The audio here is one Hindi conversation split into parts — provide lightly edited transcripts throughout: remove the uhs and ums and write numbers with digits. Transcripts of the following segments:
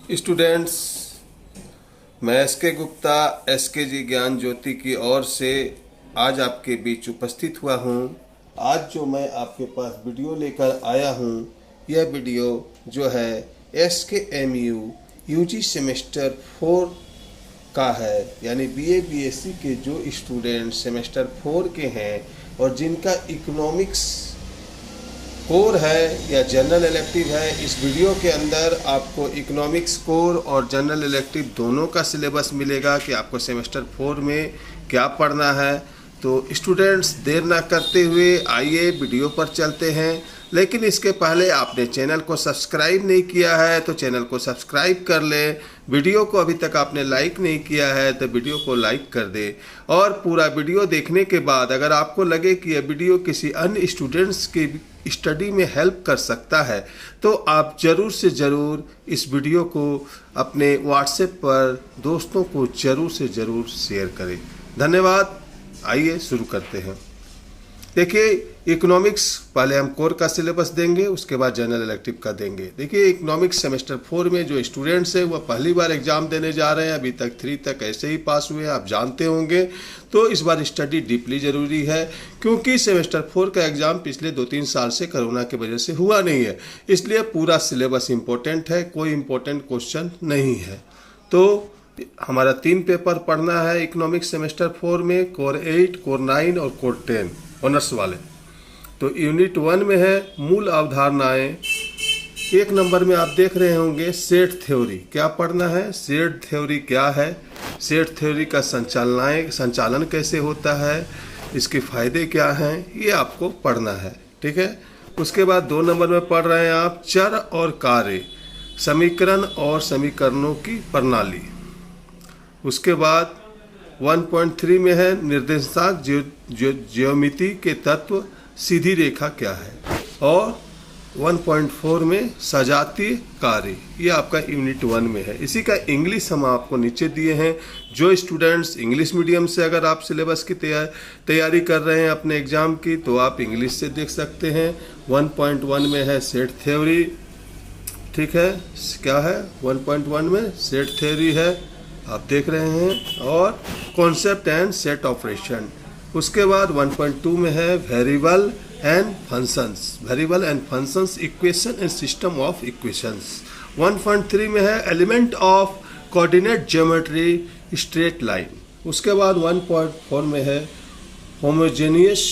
स्टूडेंट्स, मैं एसके गुप्ता एसके जी ज्ञान ज्योति की ओर से आज आपके बीच उपस्थित हुआ हूँ। आज जो मैं आपके पास वीडियो लेकर आया हूँ, यह वीडियो जो है SKMU यूजी सेमेस्टर 4 का है, यानी BA BSc के जो स्टूडेंट सेमेस्टर 4 के हैं और जिनका इकोनॉमिक्स कोर है या जनरल इलेक्टिव है। इस वीडियो के अंदर आपको इकोनॉमिक्स कोर और जनरल इलेक्टिव दोनों का सिलेबस मिलेगा कि आपको सेमेस्टर 4 में क्या पढ़ना है। तो स्टूडेंट्स, देर ना करते हुए आइए वीडियो पर चलते हैं। लेकिन इसके पहले आपने चैनल को सब्सक्राइब नहीं किया है तो चैनल को सब्सक्राइब कर लें। वीडियो को अभी तक आपने लाइक नहीं किया है तो वीडियो को लाइक कर दे। और पूरा वीडियो देखने के बाद अगर आपको लगे कि यह वीडियो किसी अन्य स्टूडेंट्स के स्टडी में हेल्प कर सकता है तो आप ज़रूर से ज़रूर इस वीडियो को अपने व्हाट्सएप पर दोस्तों को ज़रूर से ज़रूर शेयर करें। धन्यवाद। आइए शुरू करते हैं। देखिए, इकोनॉमिक्स पहले हम कोर का सिलेबस देंगे, उसके बाद जनरल इलेक्टिव का देंगे। देखिए, इकोनॉमिक्स सेमेस्टर 4 में जो स्टूडेंट्स हैं वह पहली बार एग्जाम देने जा रहे हैं। अभी तक 3 तक ऐसे ही पास हुए हैं, आप जानते होंगे। तो इस बार स्टडी डीपली ज़रूरी है, क्योंकि सेमेस्टर 4 का एग्ज़ाम पिछले 2-3 साल से कोरोना की वजह से हुआ नहीं है। इसलिए पूरा सिलेबस इम्पोर्टेंट है, कोई इम्पोर्टेंट क्वेश्चन नहीं है। तो हमारा 3 पेपर पढ़ना है इकोनॉमिक्स सेमेस्टर 4 में, कोर 8, कोर 9 और कोर 10 ऑनर्स वाले। तो यूनिट 1 में है मूल अवधारणाएं। 1 नंबर में आप देख रहे होंगे सेट थ्योरी। क्या पढ़ना है? सेट थ्योरी क्या है, सेट थ्योरी का संचालन कैसे होता है, इसके फायदे क्या हैं, ये आपको पढ़ना है। ठीक है। उसके बाद 2 नंबर में पढ़ रहे हैं आप चर और कार्य, समीकरण और समीकरणों की प्रणाली। उसके बाद 1.3 में है निर्देशांक ज्यामिति के तत्व, सीधी रेखा क्या है। और 1.4 में सजातीय कार्य, ये आपका यूनिट 1 में है। इसी का इंग्लिश हम आपको नीचे दिए हैं। जो स्टूडेंट्स इंग्लिश मीडियम से अगर आप सिलेबस की तैयारी कर रहे हैं अपने एग्जाम की, तो आप इंग्लिश से देख सकते हैं। 1.1 में है सेट थ्योरी। ठीक है, क्या है 1.1 में? सेट थ्योरी है, आप देख रहे हैं। और कॉन्सेप्ट एंड सेट ऑपरेशन। उसके बाद 1.2 में है variable and functions, variable and functions, equation and system of equations. 1.3 में है element of coordinate geometry, straight line. उसके बाद 1.4 में है होमोजेनियस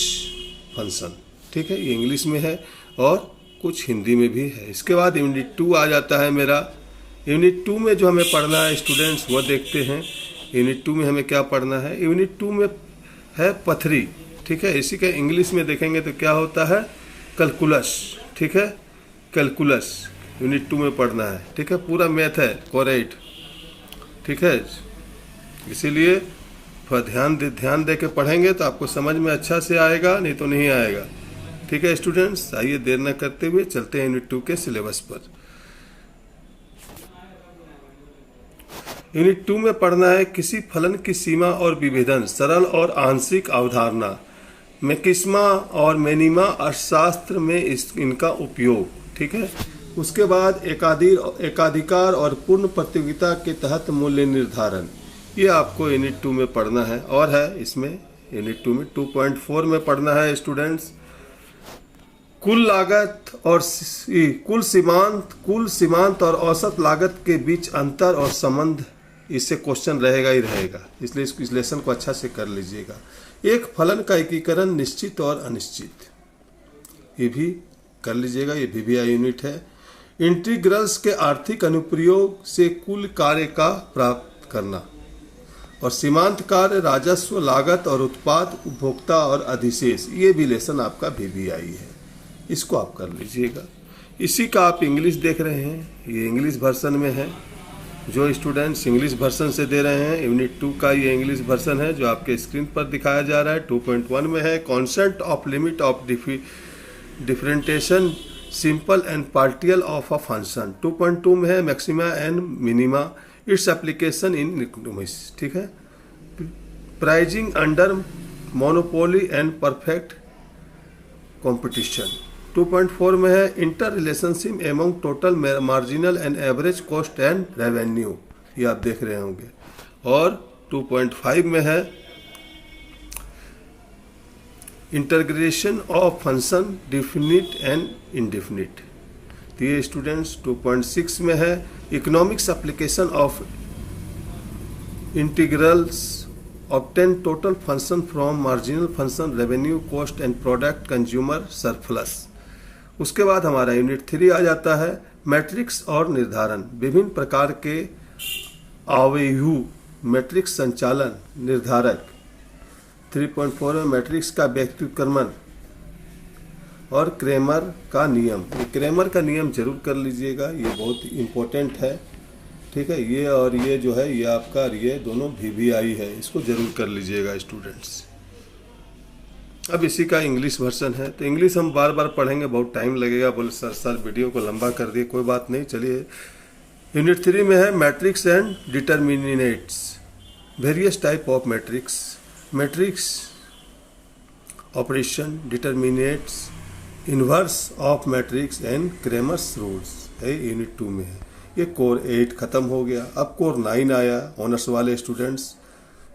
फंक्शन। ठीक है, ये इंग्लिश में है और कुछ हिंदी में भी है। इसके बाद यूनिट 2 आ जाता है मेरा। यूनिट 2 में जो हमें पढ़ना है स्टूडेंट्स, वो देखते हैं। यूनिट 2 में हमें क्या पढ़ना है? यूनिट 2 में है पथरी। ठीक है, इसी का इंग्लिश में देखेंगे तो क्या होता है? कैलकुलस। ठीक है, कैलकुलस यूनिट 2 में पढ़ना है। ठीक है, पूरा मैथ है, कोर 8। ठीक है, इसीलिए थोड़ा ध्यान दे के पढ़ेंगे तो आपको समझ में अच्छा से आएगा, नहीं तो नहीं आएगा। ठीक है स्टूडेंट्स, आइए देर न करते हुए चलते हैं यूनिट 2 के सिलेबस पर। यूनिट 2 में पढ़ना है किसी फलन की सीमा और विभेदन, सरल और आंशिक अवधारणा, मैक्सिमा और मिनिमा अर्थशास्त्र में इनका उपयोग। ठीक है। उसके बाद एकाधिकार और पूर्ण प्रतियोगिता के तहत मूल्य निर्धारण, ये आपको यूनिट 2 में पढ़ना है। और है इसमें यूनिट 2 में 2.4 में पढ़ना है स्टूडेंट्स कुल लागत और कुल सीमांत और औसत लागत के बीच अंतर और संबंध। इससे क्वेश्चन रहेगा ही रहेगा, इसलिए इस लेसन को अच्छा से कर लीजिएगा। एक फलन का एकीकरण निश्चित और अनिश्चित, ये भी कर लीजिएगा, ये VBI यूनिट है। इंटीग्रल्स के आर्थिक अनुप्रयोग से कुल कार्य का प्राप्त करना। और सीमांत कार्य, राजस्व, लागत और उत्पाद, उपभोक्ता और अधिशेष, ये भी लेसन आपका VBI है, इसको आप कर लीजिएगा। इसी का आप इंग्लिश देख रहे हैं, ये इंग्लिश वर्जन में है। जो स्टूडेंट्स इंग्लिश वर्जन से दे रहे हैं, यूनिट 2 का ये इंग्लिश वर्जन है जो आपके स्क्रीन पर दिखाया जा रहा है। 2.1 में है concept of limit of differentiation, simple and partial of a function. 2.2 में है maxima and minima, its application in economics. ठीक है। Pricing under monopoly and perfect competition, 2.4 में है inter relationship among total marginal and average cost and revenue, ये आप देख रहे होंगे। और 2.5 में है integration of function definite and indefinite. तो ये स्टूडेंट्स 2.6 में है economics application of integrals obtain total function from marginal function revenue cost and product consumer surplus. उसके बाद हमारा यूनिट 3 आ जाता है मैट्रिक्स और निर्धारण, विभिन्न प्रकार के अवयव मैट्रिक्स संचालन निर्धारक। 3.4 में मैट्रिक्स का व्यक्तिक्रमण और क्रेमर का नियम। ये क्रेमर का नियम जरूर कर लीजिएगा, ये बहुत इम्पोर्टेंट है, ठीक है। ये और ये जो है ये आपका ये दोनों VBI है, इसको जरूर कर लीजिएगा स्टूडेंट्स। अब इसी का इंग्लिश वर्जन है, तो इंग्लिश हम बार बार पढ़ेंगे, बहुत टाइम लगेगा। बोले सर वीडियो को लंबा कर दिए, कोई बात नहीं, चलिए। यूनिट 3 में है matrix and determinates, various type of matrix, matrix operation, determinates, inverse of matrix and Cramer's rules है, यूनिट 2 में है। ये कोर 8 खत्म हो गया, अब कोर 9 आया। ऑनर्स वाले स्टूडेंट्स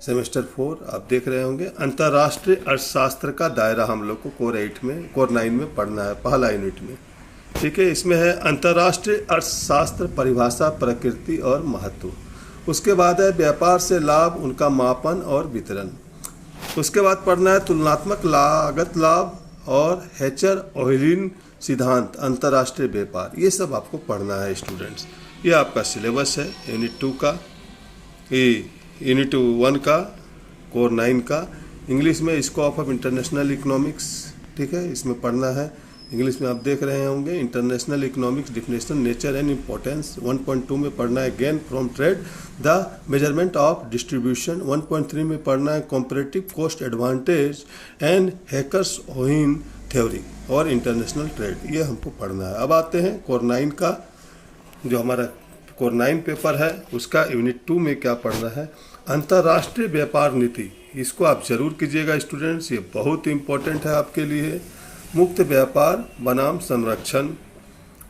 सेमेस्टर 4 आप देख रहे होंगे। अंतर्राष्ट्रीय अर्थशास्त्र का दायरा हम लोग को कोर 9 में पढ़ना है, पहला यूनिट में, ठीक है। इसमें है अंतर्राष्ट्रीय अर्थशास्त्र, परिभाषा, प्रकृति और महत्व। उसके बाद है व्यापार से लाभ, उनका मापन और वितरण। उसके बाद पढ़ना है तुलनात्मक लागत लाभ और हेचर-ओहलिन सिद्धांत, अंतर्राष्ट्रीय व्यापार। ये सब आपको पढ़ना है स्टूडेंट्स। ये आपका सिलेबस है यूनिट 2 का, ये यूनिट 1 का, कोर 9 का। इंग्लिश में स्कोप ऑफ इंटरनेशनल इकोनॉमिक्स, ठीक है, इसमें पढ़ना है। इंग्लिश में आप देख रहे होंगे international economics definition, nature and importance. 1.2 में पढ़ना है gain from trade, the measurement of distribution. 1.3 में पढ़ना है comparative cost advantage and Heckscher Ohlin theory और इंटरनेशनल ट्रेड, ये हमको पढ़ना है। अब आते हैं कोर 9 का, जो हमारा कोर 9 पेपर है उसका यूनिट 2 में क्या पढ़ना है, अंतर्राष्ट्रीय व्यापार नीति। इसको आप जरूर कीजिएगा स्टूडेंट्स, ये बहुत इंपॉर्टेंट है आपके लिए। मुक्त व्यापार बनाम संरक्षण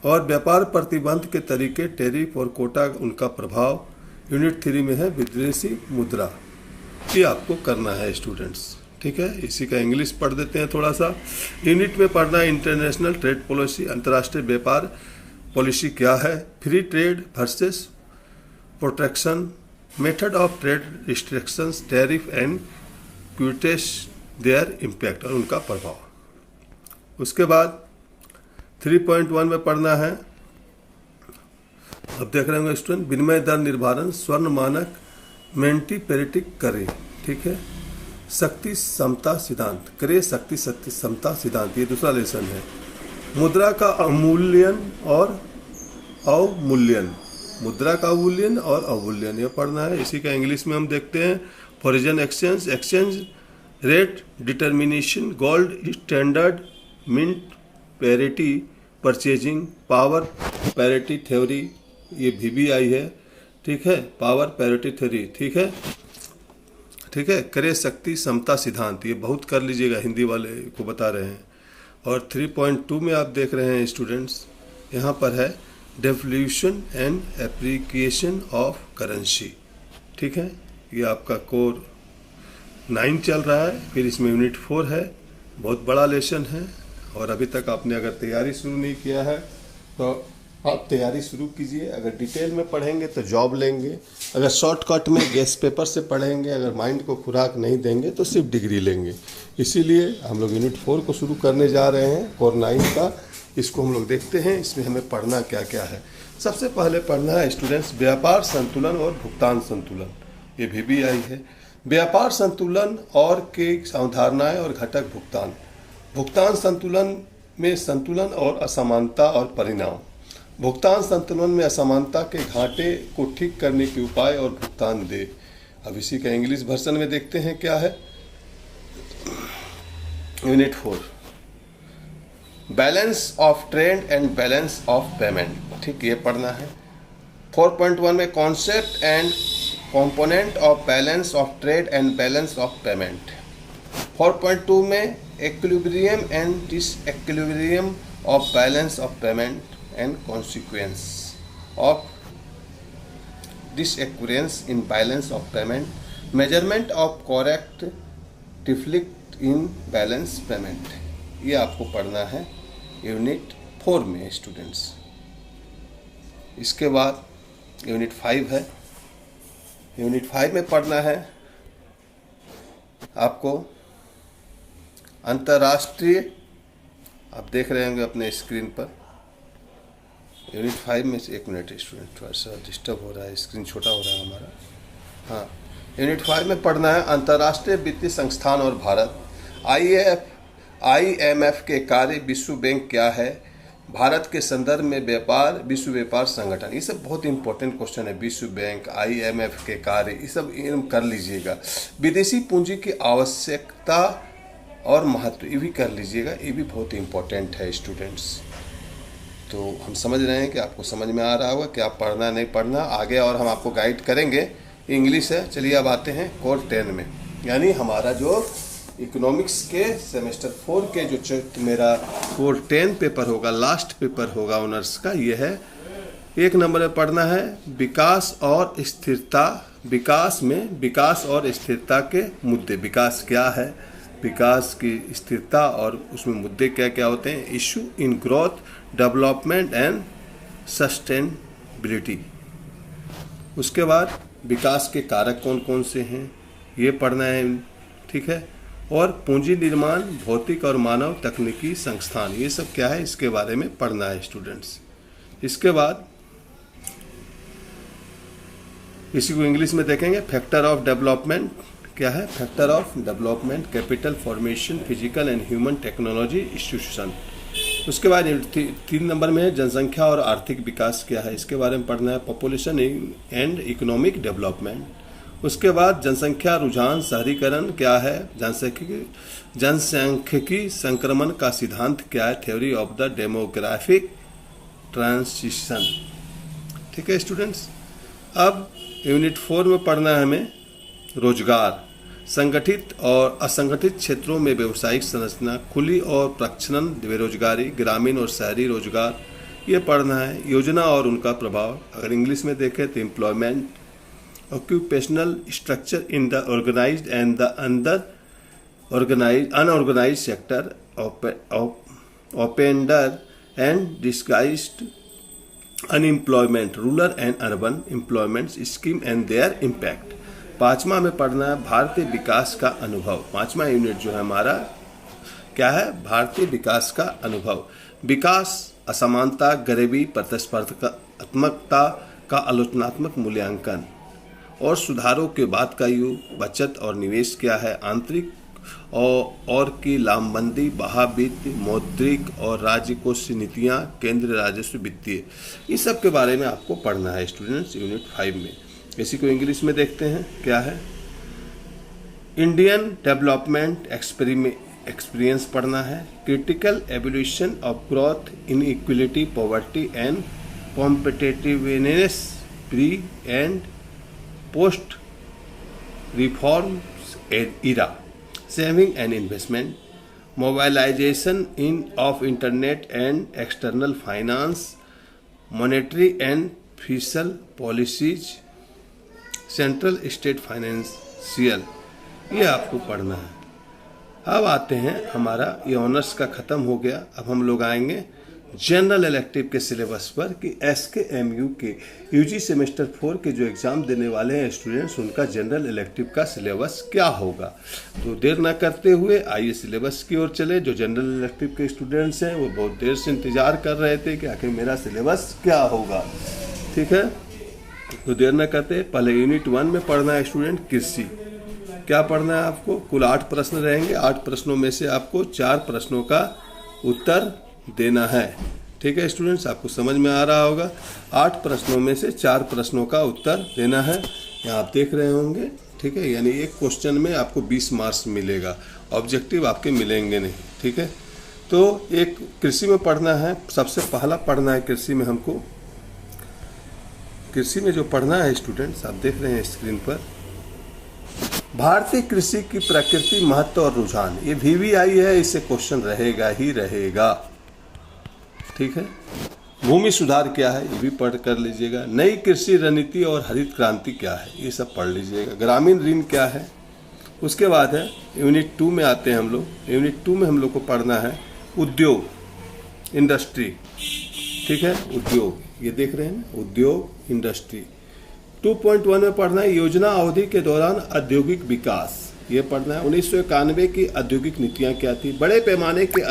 और व्यापार प्रतिबंध के तरीके, टैरिफ और कोटा, उनका प्रभाव। यूनिट 3 में है विदेशी मुद्रा, ये आपको करना है स्टूडेंट्स, ठीक है। इसी का इंग्लिश पढ़ देते हैं थोड़ा सा। यूनिट में पढ़ना है इंटरनेशनल ट्रेड पॉलिसी, अंतर्राष्ट्रीय व्यापार पॉलिसी क्या है, free trade versus protection, method of trade restrictions, tariff and quotas, their impact और उनका प्रभाव। उसके बाद 3.1 में पढ़ना है, अब देख रहे होंगे स्टूडेंट, विनिमय दर निर्धारण, स्वर्ण मानक, मेंटी-पेरिटिक करे, ठीक है, शक्ति समता सिद्धांत, करे शक्ति समता सिद्धांत, ये दूसरा लेसन है। मुद्रा का अवमूल्यन और अवमूल्यन, मुद्रा का अवमूल्यन और अवमूल्यन, ये पढ़ना है। इसी का इंग्लिश में हम देखते हैं foreign exchange, exchange rate determination, gold standard, mint parity, purchasing power, parity theory, ये VBI है, ठीक है, पावर पैरिटी थ्योरी, ठीक है, ठीक है। क्रय शक्ति समता सिद्धांत, ये बहुत कर लीजिएगा, हिंदी वाले को बता रहे हैं। और 3.2 में आप देख रहे हैं स्टूडेंट्स, यहाँ पर है devolution and appreciation of currency, ठीक है। ये आपका कोर 9 चल रहा है, फिर इसमें यूनिट 4 है, बहुत बड़ा लेसन है। और अभी तक आपने अगर तैयारी शुरू नहीं किया है तो आप तैयारी शुरू कीजिए। अगर डिटेल में पढ़ेंगे तो जॉब लेंगे, अगर शॉर्टकट में गेस्ट पेपर से पढ़ेंगे, अगर माइंड को खुराक नहीं देंगे तो सिर्फ डिग्री लेंगे। इसीलिए हम लोग यूनिट 4 को शुरू करने जा रहे हैं, कोर 9 का। इसको हम लोग देखते हैं इसमें हमें पढ़ना क्या क्या है। सबसे पहले पढ़ना है स्टूडेंट्स व्यापार संतुलन और भुगतान संतुलन, ये VBI है। व्यापार संतुलन और के अवधारणाएं और घटक भुगतान। भुगतान संतुलन में संतुलन और असमानता और परिणाम। भुगतान संतुलन में असमानता के घाटे को ठीक करने के उपाय और भुगतान दे। अब इसी का इंग्लिश वर्जन में देखते हैं क्या है। Unit 4 balance of trade and balance of payment, ठीक, ये पढ़ना है। 4.1 में concept and component of balance of trade and balance of payment. 4.2 में equilibrium and disequilibrium of balance of payment and consequence of disequilibrium in balance of payment, measurement of correct deficit in balance payment. ये आपको पढ़ना है यूनिट 4 में स्टूडेंट्स। इसके बाद यूनिट 5 है। यूनिट 5 में पढ़ना है आपको अंतर्राष्ट्रीय, आप देख रहे होंगे अपने स्क्रीन पर। यूनिट 5 में से 1 मिनट स्टूडेंट, थोड़ा सा डिस्टर्ब हो रहा है, स्क्रीन छोटा हो रहा है हमारा। हाँ, यूनिट 5 में पढ़ना है अंतर्राष्ट्रीय वित्तीय संस्थान और भारत, IMF के कार्य, विश्व बैंक क्या है, भारत के संदर्भ में व्यापार, विश्व व्यापार संगठन। ये सब बहुत इंपॉर्टेंट क्वेश्चन है। विश्व बैंक, IMF के कार्य, ये सब कर लीजिएगा। विदेशी पूंजी की आवश्यकता और महत्व, ये भी कर लीजिएगा, ये भी बहुत इंपॉर्टेंट है स्टूडेंट्स। तो हम समझ रहे हैं कि आपको समझ में आ रहा होगा कि आप पढ़ना नहीं पढ़ना आगे, और हम आपको गाइड करेंगे। इंग्लिश है। चलिए अब आते हैं कोर 10 में, यानी हमारा जो इकोनॉमिक्स के सेमेस्टर 4 के जो मेरा कोर 10 पेपर होगा, लास्ट पेपर होगा ऑनर्स का, ये है। 1 नंबर में पढ़ना है विकास और स्थिरता। विकास में विकास और स्थिरता के मुद्दे, विकास क्या है, विकास की स्थिरता और उसमें मुद्दे क्या क्या होते हैं, issue in growth, development and sustainability. उसके बाद विकास के कारक कौन कौन से हैं, ये पढ़ना है, ठीक है। और पूंजी निर्माण, भौतिक और मानव तकनीकी संस्थान, ये सब क्या है, इसके बारे में पढ़ना है स्टूडेंट्स। इसके बाद इसी को इंग्लिश में देखेंगे। फैक्टर ऑफ डेवलपमेंट क्या है, factor of development, capital formation, physical and human technology institution. उसके बाद 3 नंबर में है जनसंख्या और आर्थिक विकास क्या है, इसके बारे में पढ़ना है। Population and economic development. उसके बाद जनसंख्या रुझान, शहरीकरण क्या है, जनसांख्यिकी संक्रमण का सिद्धांत क्या है, theory of the demographic transition. ठीक है स्टूडेंट्स। अब यूनिट 4 में पढ़ना है हमें रोजगार, संगठित और असंगठित क्षेत्रों में व्यावसायिक संरचना, खुली और प्रच्छन्न बेरोजगारी, ग्रामीण और शहरी रोजगार, ये पढ़ना है। योजना और उनका प्रभाव, अगर इंग्लिश में देखें तो employment, occupational structure in the organized and the unorganized sector, offender and disguised unemployment, rural and urban employment scheme and their impact। 5वां में पढ़ना है भारतीय विकास का अनुभव। 5वां यूनिट जो है हमारा क्या है, भारतीय विकास का अनुभव। विकास, असमानता, गरीबी, प्रतिस्पर्धात्मकता का आलोचनात्मक मूल्यांकन और सुधारों के बाद का युग, बचत और निवेश क्या है, आंतरिक और की लामबंदी, महावित्त, मौद्रिक और राजकोषीय नीतियाँ, केंद्रीय राजस्व, वित्तीय, इस सब के बारे में आपको पढ़ना है स्टूडेंट्स यूनिट 5 में। इसी को इंग्लिश में देखते हैं क्या है। इंडियन डेवलपमेंट एक्सपीरियंस पढ़ना है। Critical evolution of growth, inequality, poverty and competitiveness, pre and post reforms era, saving and investment, mobilization of internet and external finance, monetary and fiscal policies, central state financial, ये आपको पढ़ना है। अब आते हैं, हमारा ये ऑनर्स का खत्म हो गया। अब हम लोग आएंगे जनरल इलेक्टिव के सिलेबस पर कि SKMU के UG सेमेस्टर 4 के जो एग्ज़ाम देने वाले हैं स्टूडेंट्स, उनका जनरल इलेक्टिव का सिलेबस क्या होगा। तो देर ना करते हुए आइए सिलेबस की ओर चले। जो जनरल इलेक्टिव के स्टूडेंट्स हैं वो बहुत देर से इंतज़ार कर रहे थे कि आखिर मेरा सिलेबस क्या होगा, ठीक है। तो देर ना करते, पहले यूनिट 1 में पढ़ना है स्टूडेंट कृषि। क्या पढ़ना है आपको, कुल 8 प्रश्न रहेंगे। 8 प्रश्नों में से आपको 4 प्रश्नों का उत्तर देना है, ठीक है स्टूडेंट्स। आपको समझ में आ रहा होगा। 8 प्रश्नों में से 4 प्रश्नों का उत्तर देना है। यहाँ आप देख रहे होंगे, ठीक है। यानी एक क्वेश्चन में आपको 20 मार्क्स मिलेगा, ऑब्जेक्टिव आपके मिलेंगे नहीं, ठीक है। तो एक कृषि में पढ़ना है, सबसे पहला पढ़ना है कृषि में हमको। कृषि में जो पढ़ना है स्टूडेंट्स, आप देख रहे हैं स्क्रीन पर, भारतीय कृषि की प्रकृति, महत्व और रुझान। ये VVI है, इससे क्वेश्चन रहेगा ही रहेगा। ठीक है। भूमि सुधार क्या है ये भी पढ़ कर लीजिएगा। नई कृषि रणनीति और हरित क्रांति क्या है ये सब पढ़ लीजिएगा। ग्रामीण ऋण क्या है। उसके बाद है यूनिट 2 में आते हैं हम लोग। यूनिट 2 में हम लोग को पढ़ना है उद्योग, इंडस्ट्री, ठीक है। उद्योग, ये देख रहे हैं ना, उद्योग, इंडस्ट्री। 2.1 में पढ़ना है योजना अवधि के दौरान औद्योगिक विकास, ये पढ़ना है। 1991 की औद्योगिक नीतियां क्या थी। बड़े पैमाने के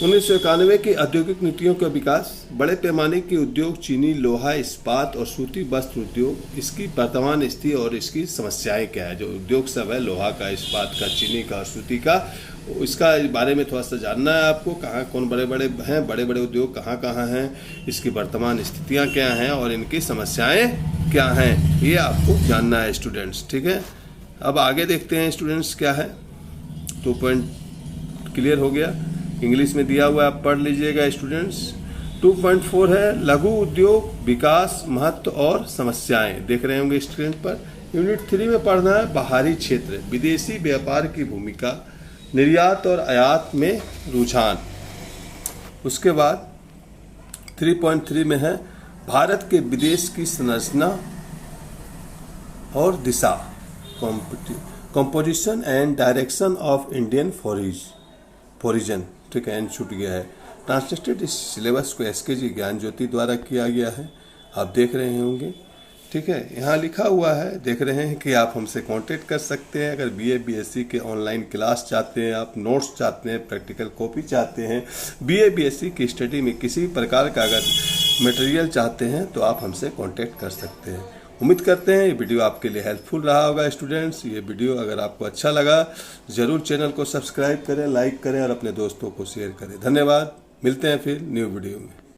1991 की औद्योगिक नीतियों का विकास, बड़े पैमाने के उद्योग, चीनी, लोहा, इस्पात और सूती वस्त्र उद्योग, इसकी वर्तमान स्थिति और इसकी समस्याएं क्या है। जो उद्योग सब है, लोहा का, इस्पात का, चीनी का और सूती का, इसका बारे में थोड़ा सा जानना है आपको। कहाँ कौन बड़े बड़े हैं, बड़े बड़े उद्योग कहाँ कहाँ हैं, इसकी वर्तमान स्थितियाँ क्या हैं और इनकी समस्याएँ क्या हैं, ये आपको जानना है स्टूडेंट्स, ठीक है। अब आगे देखते हैं स्टूडेंट्स क्या है। 2 पॉइंट क्लियर हो गया। इंग्लिश में दिया हुआ है, आप पढ़ लीजिएगा स्टूडेंट्स। 2.4 है लघु उद्योग, विकास, महत्व और समस्याएं, देख रहे होंगे स्क्रीन पर। यूनिट 3 में पढ़ना है बाहरी क्षेत्र, विदेशी व्यापार की भूमिका, निर्यात और आयात में रुझान। उसके बाद 3.3 में है भारत के विदेश की संरचना और दिशा, composition and direction of Indian foreign, ठीक है, एंड छूट गया है। ट्रांसलेटेड इस सिलेबस को एसकेजी ज्ञान ज्योति द्वारा किया गया है, आप देख रहे होंगे, ठीक है। यहाँ लिखा हुआ है, देख रहे हैं कि आप हमसे कांटेक्ट कर सकते हैं। अगर बीए बीएससी के ऑनलाइन क्लास चाहते हैं, आप नोट्स चाहते हैं, प्रैक्टिकल कॉपी चाहते हैं, बीए बीएससी की स्टडी में किसी प्रकार का अगर मटेरियल चाहते हैं तो आप हमसे कांटेक्ट कर सकते हैं। उम्मीद करते हैं ये वीडियो आपके लिए हेल्पफुल रहा होगा स्टूडेंट्स। ये वीडियो अगर आपको अच्छा लगा ज़रूर चैनल को सब्सक्राइब करें, लाइक करें और अपने दोस्तों को शेयर करें। धन्यवाद, मिलते हैं फिर न्यू वीडियो में।